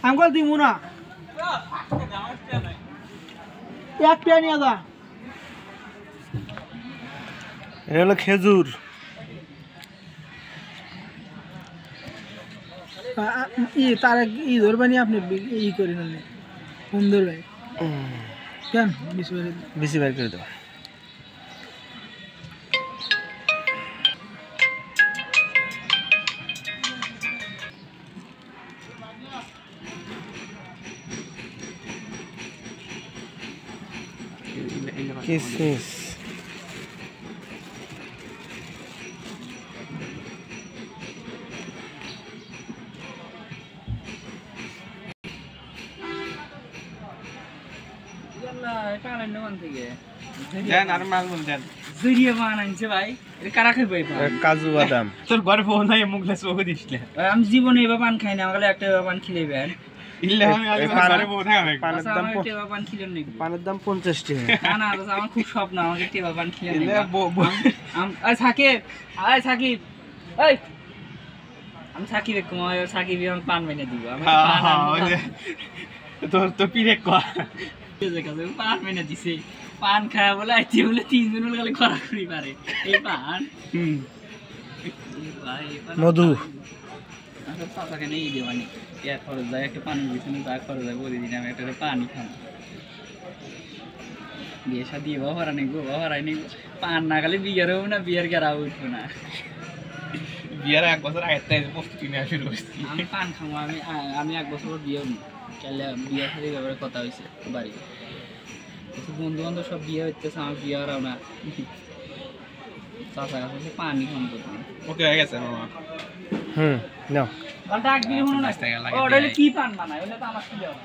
আমকল দিমু না এক পেয়া নিয়ে যা এটা হলো খেজুর তার ধরবানি আপনি ই করে নিলে ফোন ধরবে কেন বেশি বাইর করে দেবো কিসমিস কাজু বাদাম তোর ঘরে ফোন নাই মুখলে চোখ দিছিলে আমি জীবনে এবার পান খাই না আমাকে একটা পান খিলে বেন পানের দাম 50 টাকা না আমার খুব স্বপ্ন আমাকে টেবা পান খিলে সাকিব সাকিব আমি সাকিব সাকিব আমাকে পান মেনে দিব তোর তো পিরে পান মেনে দিছে পান খায় বলে আইতে বলে 3 দিন বলে খালি খরাখরি পারে এই পান মধু পাপাকে নেই দেওয়ানি ইয়া খরচ যায় একটা পানি দিয়েছেন যা খরচ যায় বলে দিন আমি একটা পানি খাবো বিয়ে শাদি বাবারা নেই গো বাবারা নেই পান না খালি বিয়ের হবো না বিয়ের গেরা উঠবো না বিয়ের 1 বছর আগে থেকে প্রস্তুতি নেওয়া শুরু করছি আমি পান খাবো আমি 1 বছর বিয়ে হবো তাহলে বিয়ের সাথে ব্যাপারে কথা হয়েছে বাড়ি বন্ধু বান্ধব সব বিয়ে হইতেছে আমার বিয়ে হরাও না চাচা কাছে পানি খাম করতাম ওকে হয়ে গেছে মামা নাও ডাক দিলে হলো না ওটা কি পান বানায় ওটা তো আমার কি দেওয়া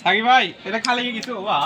সাকিব ভাই এটা খালি কিছু বাহ